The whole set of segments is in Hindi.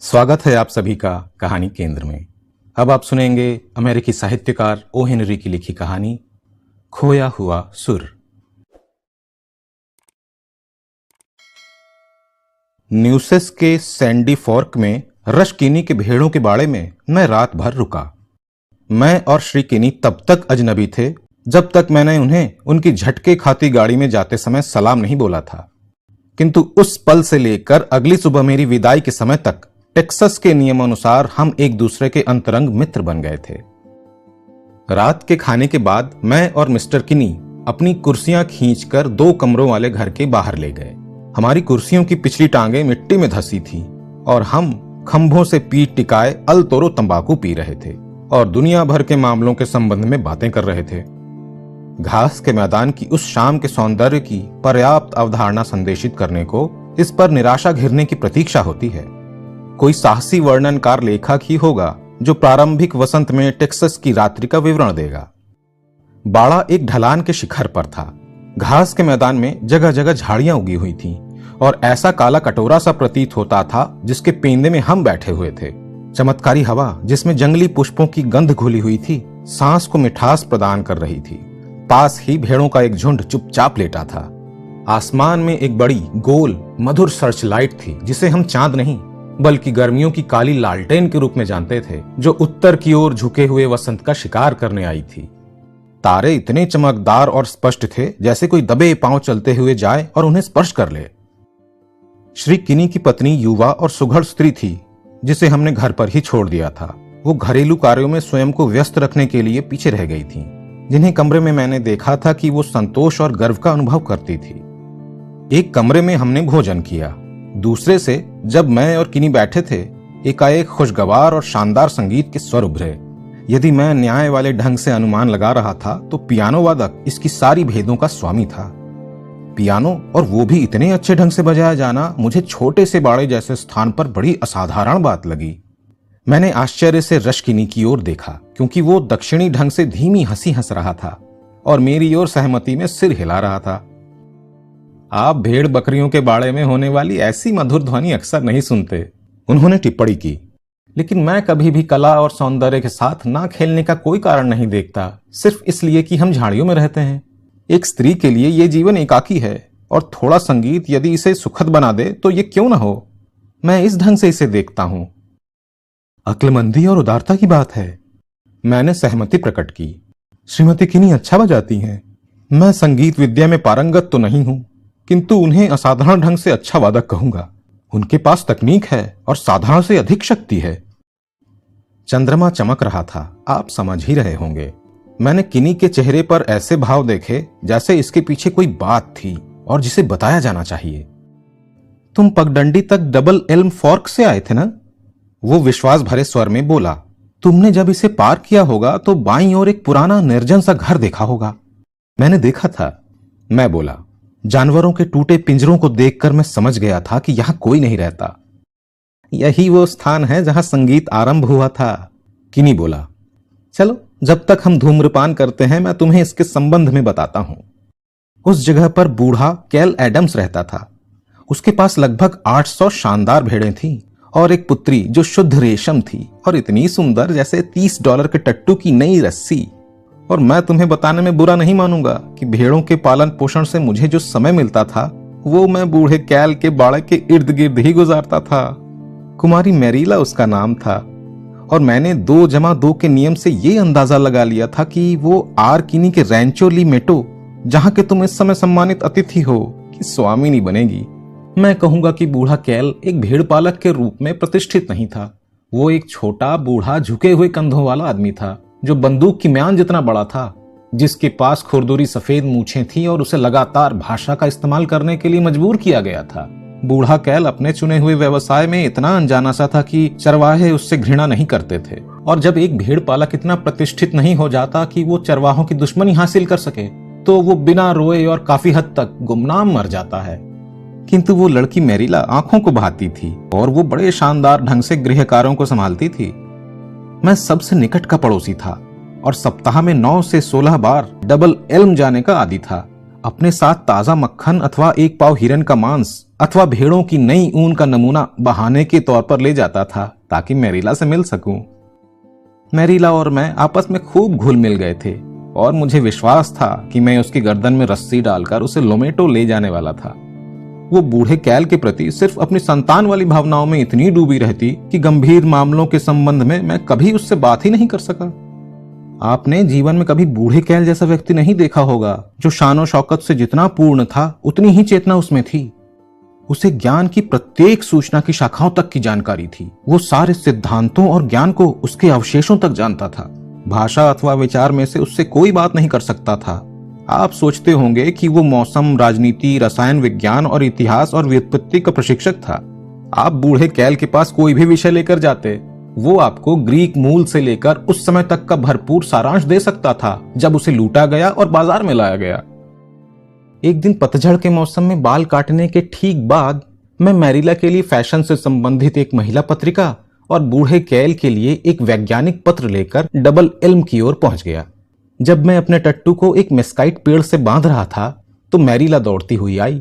स्वागत है आप सभी का कहानी केंद्र में। अब आप सुनेंगे अमेरिकी साहित्यकार ओ हेनरी की लिखी कहानी खोया हुआ सुर। न्यूसेस के सैंडी फॉर्क में रश किनी के भेड़ों के बाड़े में मैं रात भर रुका। मैं और श्री किनी तब तक अजनबी थे जब तक मैंने उन्हें उनकी झटके खाती गाड़ी में जाते समय सलाम नहीं बोला था, किंतु उस पल से लेकर अगली सुबह मेरी विदाई के समय तक टेक्सास के नियमानुसार हम एक दूसरे के अंतरंग मित्र बन गए थे। रात के खाने के बाद मैं और मिस्टर किनी अपनी कुर्सियां खींचकर 2 कमरों वाले घर के बाहर ले गए। हमारी कुर्सियों की पिछली टांगें मिट्टी में धसी थी और हम खंभों से पीठ टिकाए अल तोरो तंबाकू पी रहे थे और दुनिया भर के मामलों के संबंध में बातें कर रहे थे। घास के मैदान की उस शाम के सौंदर्य की पर्याप्त अवधारणा संदेशित करने को इस पर निराशा घिरने की प्रतीक्षा होती है। कोई साहसी वर्णनकार लेखक ही होगा जो प्रारंभिक वसंत में टेक्सास की रात्रि का विवरण देगा। बाड़ा एक ढलान के शिखर पर था। घास के मैदान में जगह जगह झाड़ियां उगी हुई थीं और ऐसा काला कटोरा सा प्रतीत होता था जिसके पेंदे में हम बैठे हुए थे। चमत्कारी हवा जिसमें जंगली पुष्पों की गंध घुली हुई थी सांस को मिठास प्रदान कर रही थी। पास ही भेड़ों का एक झुंड चुपचाप लेटा था। आसमान में एक बड़ी गोल मधुर सर्च लाइट थी जिसे हम चांद नहीं बल्कि गर्मियों की काली लालटेन के रूप में जानते थे, जो उत्तर की ओर झुके हुए वसंत का शिकार करने आई थी। तारे इतने चमकदार और स्पष्ट थे जैसे कोई दबे पांव चलते हुए जाए और उन्हें स्पर्श कर ले। श्री किनी की पत्नी युवा और सुघड़ स्त्री थी जिसे हमने घर पर ही छोड़ दिया था। वो घरेलू कार्यों में स्वयं को व्यस्त रखने के लिए पीछे रह गई थी, जिन्हें कमरे में मैंने देखा था कि वो संतोष और गर्व का अनुभव करती थी। एक कमरे में हमने भोजन किया, दूसरे से जब मैं और किनी बैठे थे एकाएक खुशगवार और शानदार संगीत के स्वर उभरे। यदि मैं न्याय वाले ढंग से अनुमान लगा रहा था तो पियानो वादक इसकी सारी भेदों का स्वामी था। पियानो, और वो भी इतने अच्छे ढंग से बजाया जाना, मुझे छोटे से बाड़े जैसे स्थान पर बड़ी असाधारण बात लगी। मैंने आश्चर्य से रश्किनी की ओर देखा क्योंकि वो दक्षिणी ढंग से धीमी हंसी हंस रहा था और मेरी ओर सहमति में सिर हिला रहा था। आप भेड़ बकरियों के बाड़े में होने वाली ऐसी मधुर ध्वनि अक्सर नहीं सुनते, उन्होंने टिप्पणी की। लेकिन मैं कभी भी कला और सौंदर्य के साथ ना खेलने का कोई कारण नहीं देखता, सिर्फ इसलिए कि हम झाड़ियों में रहते हैं। एक स्त्री के लिए यह जीवन एकाकी है और थोड़ा संगीत यदि इसे सुखद बना दे तो ये क्यों ना हो। मैं इस ढंग से इसे देखता हूं। अक्लमंदी और उदारता की बात है, मैंने सहमति प्रकट की। श्रीमती किनी अच्छा बजाती हैं। मैं संगीत विद्या में पारंगत तो नहीं हूं, किंतु उन्हें असाधारण ढंग से अच्छा वादक कहूंगा। उनके पास तकनीक है और साधारण से अधिक शक्ति है। चंद्रमा चमक रहा था, आप समझ ही रहे होंगे। मैंने किनी के चेहरे पर ऐसे भाव देखे जैसे इसके पीछे कोई बात थी और जिसे बताया जाना चाहिए। तुम पगडंडी तक डबल एल्म फॉर्क से आए थे ना? वो विश्वास भरे स्वर में बोला। तुमने जब इसे पार किया होगा तो बाईं ओर एक पुराना निर्जन सा घर देखा होगा। मैंने देखा था, मैं बोला। जानवरों के टूटे पिंजरों को देखकर मैं समझ गया था कि यहां कोई नहीं रहता। यही वो स्थान है जहां संगीत आरंभ हुआ था, किनी बोला। चलो, जब तक हम धूम्रपान करते हैं मैं तुम्हें इसके संबंध में बताता हूं। उस जगह पर बूढ़ा कैल एडम्स रहता था। उसके पास लगभग 800 शानदार भेड़ें थीं और एक पुत्री जो शुद्ध रेशम थी और इतनी सुंदर जैसे $30 के टट्टू की नई रस्सी। और मैं तुम्हें बताने में बुरा नहीं मानूंगा कि भेड़ों के पालन पोषण से मुझे जो समय मिलता था वो मैं बूढ़े कैल के बाड़े के इर्द गिर्द ही गुजारता था। कुमारी मैरीला उसका नाम था और मैंने 2+2 के नियम से ये अंदाजा लगा लिया था कि वो आर किनी के रैंचो ली मेटो, जहां के तुम इस समय सम्मानित अतिथि हो, कि स्वामिनी बनेगी। मैं कहूंगा कि बूढ़ा कैल एक भेड़ पालक के रूप में प्रतिष्ठित नहीं था। वो एक छोटा बूढ़ा झुके हुए कंधों वाला आदमी था जो बंदूक की म्यान जितना बड़ा था, जिसके पास खुरदुरी सफेद मूछें थी और उसे लगातार भाषा का इस्तेमाल करने के लिए मजबूर किया गया था। बूढ़ा कैल अपने चुने हुए व्यवसाय में इतना अनजाना सा था कि चरवाहे उससे घृणा नहीं करते थे, और जब एक भेड़ पालक इतना प्रतिष्ठित नहीं हो जाता कि वो चरवाहों की दुश्मनी हासिल कर सके तो वो बिना रोए और काफी हद तक गुमनाम मर जाता है। किंतु वो लड़की मैरीला आंखों को बहाती थी और वो बड़े शानदार ढंग से गृह कार्यों को संभालती थी। मैं सबसे निकट का पड़ोसी था और सप्ताह में 9 से 16 बार डबल एल्म जाने का आदी था। अपने साथ ताजा मक्खन अथवा 1 पाव हिरन का मांस अथवा भेड़ों की नई ऊन का नमूना बहाने के तौर पर ले जाता था ताकि मैरीला से मिल सकूं। मैरीला और मैं आपस में खूब घुल मिल गए थे और मुझे विश्वास था कि मैं उसकी गर्दन में रस्सी डालकर उसे लोमेटो ले जाने वाला था। वो बूढ़े कैल के प्रति सिर्फ अपनी संतान वाली भावनाओं में इतनी डूबी रहती कि गंभीर मामलों के संबंध में मैं कभी उससे बात ही नहीं कर सका। आपने जीवन में कभी बूढ़े कैल जैसा व्यक्ति नहीं देखा होगा जो शानो शौकत से जितना पूर्ण था उतनी ही चेतना उसमें थी। उसे ज्ञान की प्रत्येक सूचना की शाखाओं तक की जानकारी थी। वो सारे सिद्धांतों और ज्ञान को उसके अवशेषों तक जानता था। भाषा अथवा विचार में से उससे कोई बात नहीं कर सकता था। आप सोचते होंगे कि वो मौसम, राजनीति, रसायन विज्ञान और इतिहास और व्युत्पत्ति का प्रशिक्षक था। आप बूढ़े कैल के पास कोई भी विषय लेकर जाते, वो आपको ग्रीक मूल से लेकर उस समय तक का भरपूर सारांश दे सकता था जब उसे लूटा गया और बाजार में लाया गया। एक दिन पतझड़ के मौसम में बाल काटने के ठीक बाद मैं मैरीला के लिए फैशन से संबंधित एक महिला पत्रिका और बूढ़े कैल के लिए एक वैज्ञानिक पत्र लेकर डबल एल्म की ओर पहुंच गया। जब मैं अपने टट्टू को एक मेस्काइट पेड़ से बांध रहा था तो मैरीला दौड़ती हुई आई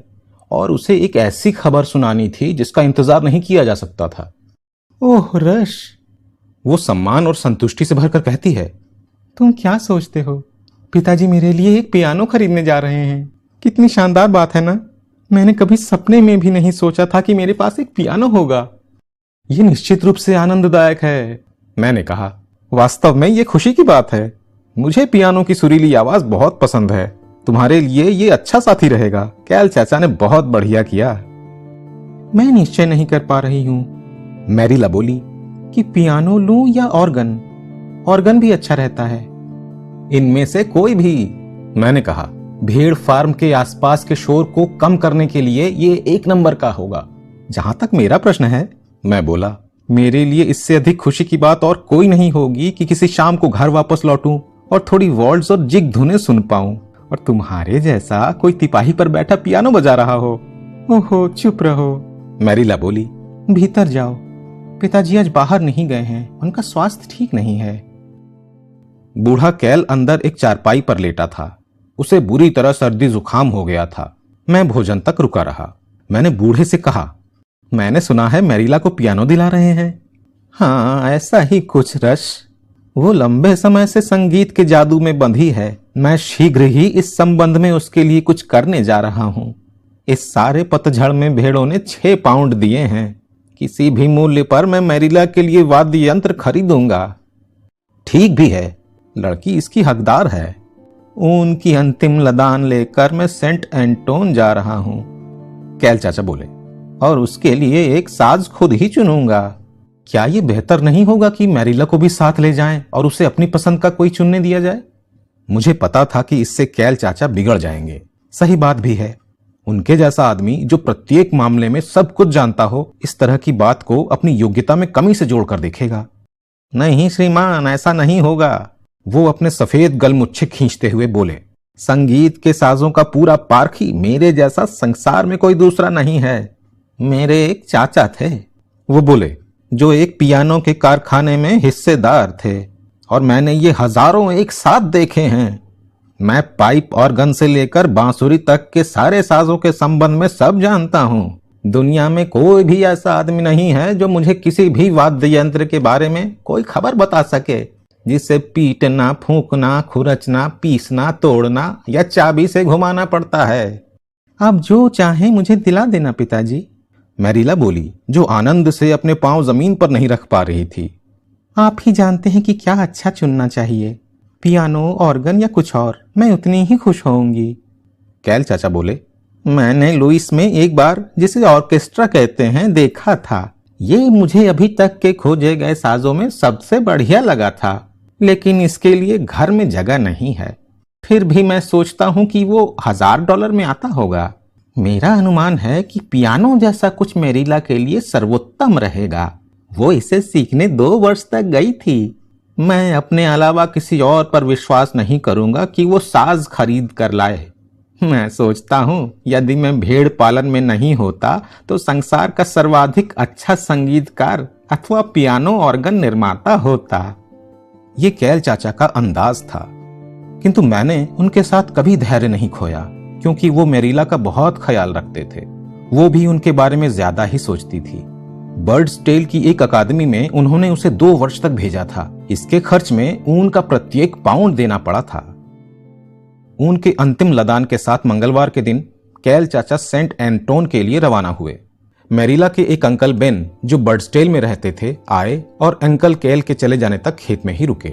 और उसे एक ऐसी खबर सुनानी थी जिसका इंतजार नहीं किया जा सकता था। ओह रश, वो सम्मान और संतुष्टि से भरकर कहती है, तुम क्या सोचते हो? पिताजी मेरे लिए एक पियानो खरीदने जा रहे हैं। कितनी शानदार बात है ना। मैंने कभी सपने में भी नहीं सोचा था कि मेरे पास एक पियानो होगा। ये निश्चित रूप से आनंददायक है, मैंने कहा। वास्तव में ये खुशी की बात है। मुझे पियानो की सुरीली आवाज बहुत पसंद है। तुम्हारे लिए ये अच्छा साथी रहेगा। कैल चाचा ने बहुत बढ़िया किया। मैं निश्चय नहीं कर पा रही हूं, मैरीला बोली, कि पियानो लूं या ऑर्गन। ऑर्गन भी अच्छा रहता है। इनमें से कोई भी, मैंने कहा। भेड़ फार्म के आसपास के शोर को कम करने के लिए ये एक नंबर का होगा। जहां तक मेरा प्रश्न है, मैं बोला, मेरे लिए इससे अधिक खुशी की बात और कोई नहीं होगी कि किसी शाम को घर वापस लौटूं और थोड़ी वॉल्ट्स और जिग धुनें सुन पाऊं और तुम्हारे जैसा कोई तिपाही पर बैठा पियानो बजा रहा हो। ओहो चुप रहो, मैरीला बोली। भीतर जाओ। पिताजी आज बाहर नहीं गए हैं, उनका स्वास्थ्य ठीक नहीं है। बूढ़ा कैल अंदर एक चारपाई पर लेटा था। उसे बुरी तरह सर्दी जुकाम हो गया था। मैं भोजन तक रुका रहा। मैंने बूढ़े से कहा, मैंने सुना है मैरीला को पियानो दिला रहे हैं। हाँ, ऐसा ही कुछ रश। वो लंबे समय से संगीत के जादू में बंधी है। मैं शीघ्र ही इस संबंध में उसके लिए कुछ करने जा रहा हूं। इस सारे पतझड़ में भेड़ों ने 6 पाउंड दिए हैं। किसी भी मूल्य पर मैं मैरीला के लिए वाद्य यंत्र खरीदूंगा। ठीक भी है, लड़की इसकी हकदार है। ऊन की अंतिम लदान लेकर मैं सेंट एंटोन जा रहा हूं, कैल चाचा बोले, और उसके लिए एक साज खुद ही चुनूंगा। क्या यह बेहतर नहीं होगा कि मैरीला को भी साथ ले जाएं और उसे अपनी पसंद का कोई चुनने दिया जाए? मुझे पता था कि इससे कैल चाचा बिगड़ जाएंगे। सही बात भी है। उनके जैसा आदमी जो प्रत्येक मामले में सब कुछ जानता हो, इस तरह की बात को अपनी योग्यता में कमी से जोड़कर देखेगा। नहीं श्रीमान, ऐसा नहीं होगा, वो अपने सफेद गलमुच्छे खींचते हुए बोले। संगीत के साजों का पूरा पारखी मेरे जैसा संसार में कोई दूसरा नहीं है। मेरे एक चाचा थे, वो बोले, जो एक पियानो के कारखाने में हिस्सेदार थे, और मैंने ये हजारों एक साथ देखे हैं। मैं पाइप ऑर्गन से लेकर बांसुरी तक के सारे साजों के संबंध में सब जानता हूं। दुनिया में कोई भी ऐसा आदमी नहीं है जो मुझे किसी भी वाद्य यंत्र के बारे में कोई खबर बता सके, जिसे पीटना, फूंकना, खुरचना, पीसना, तोड़ना या चाबी से घुमाना पड़ता है। आप जो चाहें मुझे दिला देना पिताजी, मैरीला बोली, जो आनंद से अपने पांव जमीन पर नहीं रख पा रही थी। आप ही जानते हैं कि क्या अच्छा चुनना चाहिए, पियानो, ऑर्गन या कुछ और। मैं उतनी ही खुश होऊंगी। कैल चाचा बोले, मैंने लुइस में एक बार, जिसे ऑर्केस्ट्रा कहते हैं, देखा था। ये मुझे अभी तक के खोजे गए साजों में सबसे बढ़िया लगा था, लेकिन इसके लिए घर में जगह नहीं है। फिर भी मैं सोचता हूं कि वो $1000 में आता होगा। मेरा अनुमान है कि पियानो जैसा कुछ मैरीला के लिए सर्वोत्तम रहेगा। वो इसे सीखने 2 वर्ष तक गई थी। मैं अपने अलावा किसी और पर विश्वास नहीं करूंगा कि वो साज खरीद कर लाए। मैं सोचता हूं यदि मैं भेड़ पालन में नहीं होता तो संसार का सर्वाधिक अच्छा संगीतकार अथवा पियानो ऑर्गन निर्माता होता। ये कैल चाचा का अंदाज था, किंतु मैंने उनके साथ कभी धैर्य नहीं खोया, क्योंकि वो मैरीला का बहुत ख्याल रखते थे वो भी उनके बारे में ज्यादा ही सोचती थी। बर्ड्स टेल की एक अकादमी में उन्होंने उसे 2 वर्ष तक भेजा था। इसके खर्च में ऊन का प्रत्येक पाउंड देना पड़ा था। ऊन के अंतिम लदान के साथ मंगलवार के दिन कैल चाचा सेंट एंटोन के लिए रवाना हुए। मैरीला के एक अंकल बेन जो बर्ड्सटेल में रहते थे आए और अंकल कैल के चले जाने तक खेत में ही रुके।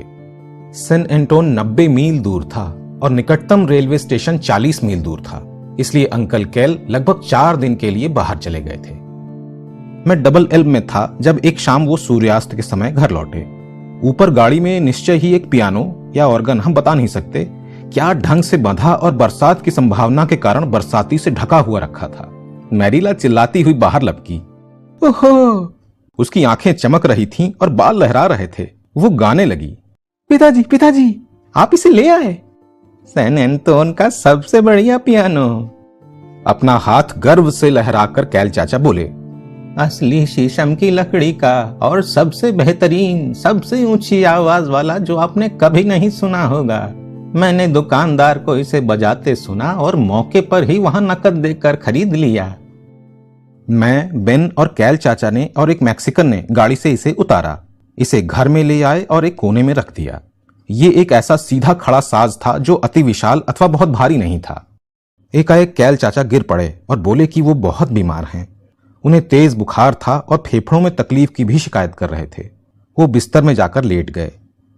सेंट एंटोन 90 मील दूर था और निकटतम रेलवे स्टेशन 40 मील दूर था, इसलिए अंकल कैल लगभग 4 दिन के लिए बाहर चले गए थे। मैं डबल एल्म में था जब एक शाम वो सूर्यास्त के समय घर लौटे। ऊपर गाड़ी में निश्चय ही एक पियानो या ऑर्गन, हम बता नहीं सकते क्या, ढंग से बंधा और बरसात की संभावना के कारण बरसाती से ढका हुआ रखा था। मैरीला चिल्लाती हुई बाहर लपकी। ओहो! उसकी आंखें चमक रही थीं और बाल लहरा रहे थे। वो गाने लगी, पिताजी पिताजी आप इसे ले आए, सैन एंटोन का सबसे बढ़िया पियानो। अपना हाथ गर्व से लहराकर कैल चाचा बोले, असली शीशम की लकड़ी का और सबसे बेहतरीन, सबसे ऊंची आवाज वाला जो आपने कभी नहीं सुना होगा। मैंने दुकानदार को इसे बजाते सुना और मौके पर ही वहां नकद देकर खरीद लिया। मैं, बेन और कैल चाचा ने और एक मैक्सिकन ने गाड़ी से इसे उतारा, इसे घर में ले आए और एक कोने में रख दिया। ये एक ऐसा सीधा खड़ा साज था जो अति विशाल अथवा बहुत भारी नहीं था। एकाएक कैल चाचा गिर पड़े और बोले कि वो बहुत बीमार हैं। उन्हें तेज बुखार था और फेफड़ों में तकलीफ की भी शिकायत कर रहे थे। वो बिस्तर में जाकर लेट गए।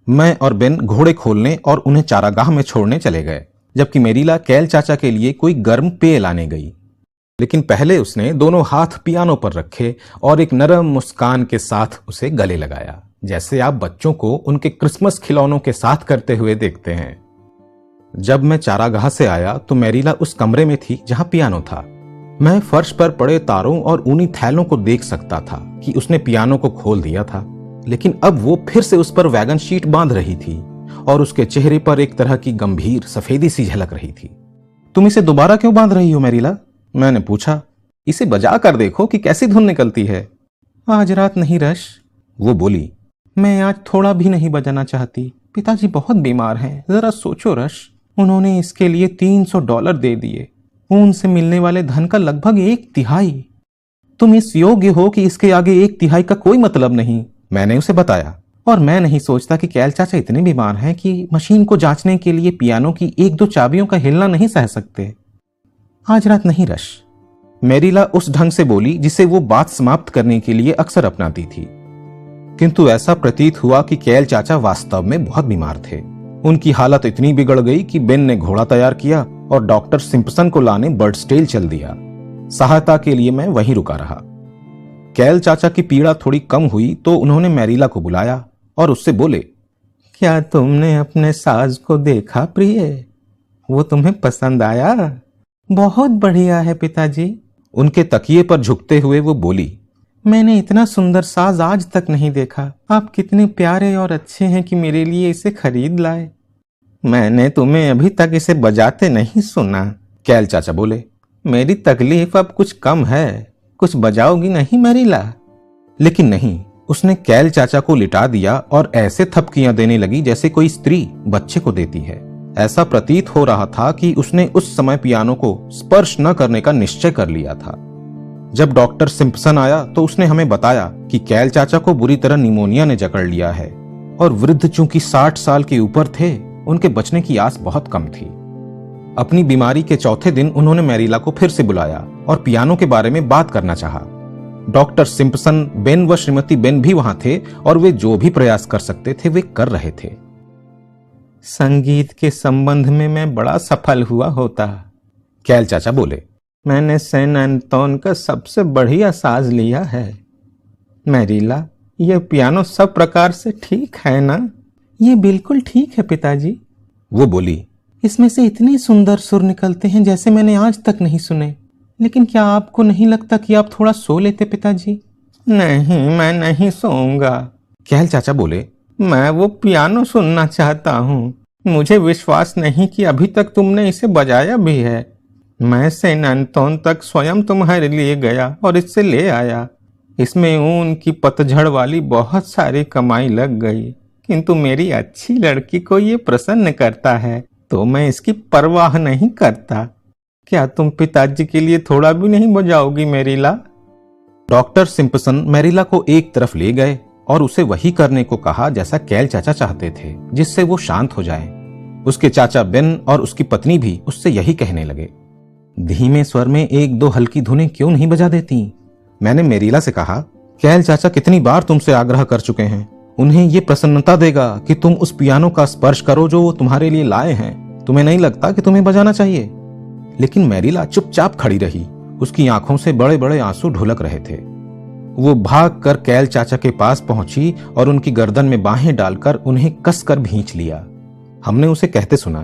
मैं और बेन घोड़े खोलने और उन्हें चारागाह में छोड़ने चले गए, जबकि मेरीला कैल चाचा के लिए कोई गर्म पेय लाने गई। लेकिन पहले उसने दोनों हाथ पियानो पर रखे और एक नरम मुस्कान के साथ उसे गले लगाया, जैसे आप बच्चों को उनके क्रिसमस खिलौनों के साथ करते हुए देखते हैं। जब मैं चारागाह से आया तो मेरीला उस कमरे में थी जहां पियानो था। मैं फर्श पर पड़े तारों और ऊनी थैलों को देख सकता था कि उसने पियानो को खोल दिया था, लेकिन अब वो फिर से उस पर वैगन शीट बांध रही थी और उसके चेहरे पर एक तरह की गंभीर सफेदी सी झलक रही थी। तुम इसे दोबारा क्यों बांध रही हो मेरीला? मैंने पूछा। इसे बजा कर देखो कि कैसी धुन निकलती है। आज रात नहीं रश, वो बोली। मैं आज थोड़ा भी नहीं बजाना चाहती। पिताजी बहुत बीमार हैं। जरा सोचो रश, उन्होंने इसके लिए $300 दे दिए, ऊन से मिलने वाले धन का लगभग 1/3। तुम इस योग्य हो कि इसके आगे 1/3 का कोई मतलब नहीं, मैंने उसे बताया। और मैं नहीं सोचता कि कैल चाचा इतने बीमार हैं कि मशीन को जांचने के लिए पियानो की 1-2 चाबियों का हिलना नहीं सह सकते। आज रात नहीं रश, मेरीला उस ढंग से बोली जिसे वो बात समाप्त करने के लिए अक्सर अपनाती थी। किंतु ऐसा प्रतीत हुआ कि कैल चाचा वास्तव में बहुत बीमार थे। उनकी हालत इतनी बिगड़ गई कि बेन ने घोड़ा तैयार किया और डॉक्टर सिम्पसन को लाने बर्ड्सटेल चल दिया। सहायता के लिए मैं वहीं रुका रहा। कैल चाचा की पीड़ा थोड़ी कम हुई तो उन्होंने मैरीला को बुलाया और उससे बोले, क्या तुमने अपने साज को देखा प्रिय? वो तुम्हें पसंद आया? बहुत बढ़िया है पिताजी। उनके तकिए पर झुकते हुए वो बोली, मैंने इतना सुंदर साज आज तक नहीं देखा। आप कितने प्यारे और अच्छे हैं कि मेरे लिए इसे खरीद लाए। मैंने तुम्हें अभी तक इसे बजाते नहीं सुना, कैल चाचा बोले। मेरी तकलीफ अब कुछ कम है। कुछ बजाओगी नहीं मैरीला? लेकिन नहीं, उसने कैल चाचा को लिटा दिया और ऐसे थपकियां देने लगी जैसे कोई स्त्री बच्चे को देती है। ऐसा प्रतीत हो रहा था कि उसने उस समय पियानो को स्पर्श न करने का निश्चय कर लिया था। जब डॉक्टर सिम्पसन आया तो उसने हमें बताया कि कैल चाचा को बुरी तरह निमोनिया ने जकड़ लिया है और वृद्ध चूंकि 60 साल के ऊपर थे, उनके बचने की आस बहुत कम थी। अपनी बीमारी के चौथे दिन उन्होंने मैरीला को फिर से बुलाया और पियानो के बारे में बात करना चाहा। डॉक्टर सिम्पसन, बेन व श्रीमती बेन भी वहां थे और वे जो भी प्रयास कर सकते थे वे कर रहे थे। संगीत के संबंध में मैं बड़ा सफल हुआ होता, कैल चाचा बोले। मैंने सैन एंटोन का सबसे बढ़िया साज लिया है। मैरीला, यह पियानो सब प्रकार से ठीक है ना? ये बिल्कुल ठीक है पिताजी, वो बोली। इसमें से इतने सुंदर सुर निकलते हैं जैसे मैंने आज तक नहीं सुने। लेकिन क्या आपको नहीं लगता कि आप थोड़ा सो लेते पिताजी? नहीं, मैं नहीं सोऊंगा, कैल चाचा बोले। मैं वो पियानो सुनना चाहता हूँ। मुझे विश्वास नहीं कि अभी तक तुमने इसे बजाया भी है। मैं सैन एंटोन तक स्वयं तुम्हारे लिए गया और इससे ले आया। इसमें ऊन की पतझड़ वाली बहुत सारी कमाई लग गई, किंतु मेरी अच्छी लड़की को ये प्रसन्न करता है तो मैं इसकी परवाह नहीं करता। क्या तुम पिताजी के लिए थोड़ा भी नहीं बजाओगी मैरीला? डॉक्टर सिम्पसन मैरीला को एक तरफ ले गए और उसे वही करने को कहा जैसा कैल चाचा चाहते थे, जिससे वो शांत हो जाए। उसके चाचा बेन और उसकी पत्नी भी उससे यही कहने लगे। धीमे स्वर में एक दो हल्की धुनें क्यों नहीं बजा देती? मैंने मैरीला से कहा, कैल चाचा कितनी बार तुमसे आग्रह कर चुके हैं। उन्हें ये प्रसन्नता देगा कि तुम उस पियानो का स्पर्श करो जो वो तुम्हारे लिए लाए हैं। तुम्हें नहीं लगता कि तुम्हें बजाना चाहिए? लेकिन मैरीला चुपचाप खड़ी रही। उसकी आंखों से बड़े बड़े आंसू ढुलक रहे थे। वो भाग कर कैल चाचा के पास पहुंची और उनकी गर्दन में बाहें डालकर उन्हें कसकर भींच लिया। हमने उसे कहते सुना,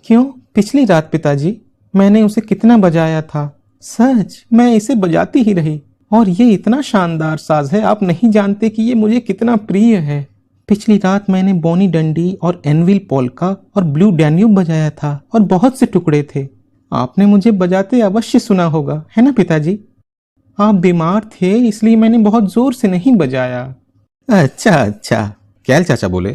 क्यों, पिछली रात पिताजी मैंने उसे कितना बजाया था। सच, मैं इसे बजाती ही रही। और ये इतना शानदार साज है, आप नहीं जानते कि ये मुझे कितना प्रिय है। पिछली रात मैंने बोनी डंडी और एनविल पोल्का और ब्लू डैन्यूब बजाया था और बहुत से टुकड़े थे। आपने मुझे बजाते अवश्य सुना होगा, है ना पिताजी? आप बीमार थे इसलिए मैंने बहुत जोर से नहीं बजाया। अच्छा, कैल चाचा बोले,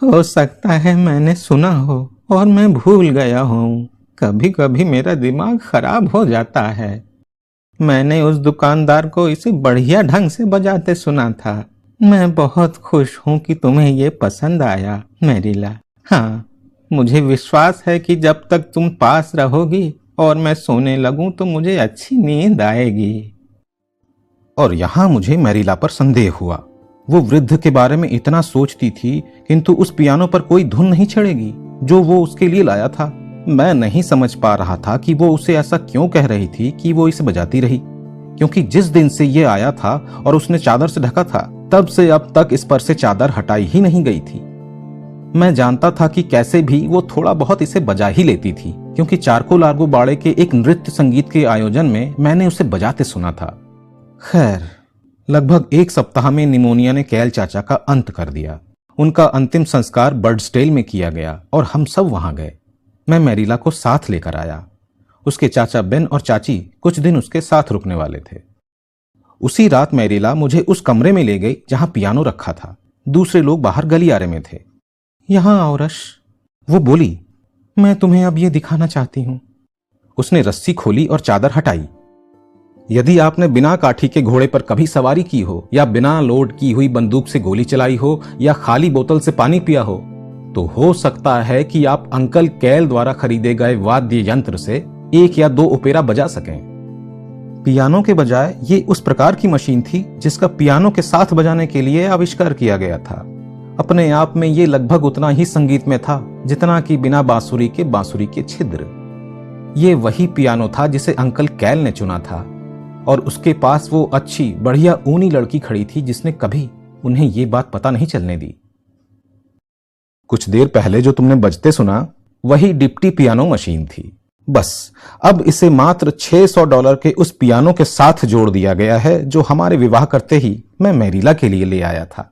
हो सकता है मैंने सुना हो और मैं भूल गया हूँ। कभी कभी मेरा दिमाग खराब हो जाता है। मैंने उस दुकानदार को इसे बढ़िया ढंग से बजाते सुना था। मैं बहुत खुश हूँ कि तुम्हें ये पसंद आया मैरीला। हाँ, मुझे विश्वास है कि जब तक तुम पास रहोगी और मैं सोने लगूं तो मुझे अच्छी नींद आएगी। और यहां मुझे मैरीला पर संदेह हुआ। वो वृद्ध के बारे में इतना सोचती थी, किंतु उस पियानो पर कोई धुन नहीं छेड़ेगी जो वो उसके लिए लाया था। मैं नहीं समझ पा रहा था कि वो उसे ऐसा क्यों कह रही थी कि वो इसे बजाती रही, क्योंकि जिस दिन से ये आया था और उसने चादर से ढका था, तब से अब तक इस पर से चादर हटाई ही नहीं गई थी। मैं जानता था कि कैसे भी वो थोड़ा बहुत इसे बजा ही लेती थी, क्योंकि चारको लार्गो बाड़े के एक नृत्य संगीत के आयोजन में मैंने उसे बजाते सुना था। खैर, लगभग एक सप्ताह में निमोनिया ने कैल चाचा का अंत कर दिया। उनका अंतिम संस्कार बर्डस्टेल में किया गया और हम सब वहां गए। मैं मैरीला को साथ लेकर आया। उसके चाचा बेन और चाची कुछ दिन उसके साथ रुकने वाले थे। उसी रात मैरीला मुझे उस कमरे में ले गई जहां पियानो रखा था। दूसरे लोग बाहर गलियारे में थे। यहां आओ रश, वो बोली, मैं तुम्हें अब ये दिखाना चाहती हूं। उसने रस्सी खोली और चादर हटाई। यदि आपने बिना काठी के घोड़े पर कभी सवारी की हो, या बिना लोड की हुई बंदूक से गोली चलाई हो, या खाली बोतल से पानी पिया हो सकता है कि आप अंकल कैल द्वारा खरीदे गए वाद्य यंत्र से एक या दो ओपेरा बजा सकें। पियानो के बजाय ये उस प्रकार की मशीन थी जिसका पियानो के साथ बजाने के लिए आविष्कार किया गया था। अपने आप में ये लगभग उतना ही संगीत में था जितना कि बिना बांसुरी के छिद्र। ये वही पियानो था जिसे अंकल कैल ने चुना था, और उसके पास वो अच्छी बढ़िया ऊनी लड़की खड़ी थी जिसने कभी उन्हें ये बात पता नहीं चलने दी। कुछ देर पहले जो तुमने बजते सुना, वही डिप्टी पियानो मशीन थी। बस अब इसे मात्र $600 के उस पियानो के साथ जोड़ दिया गया है जो हमारे विवाह करते ही मैं मैरीला के लिए ले आया था।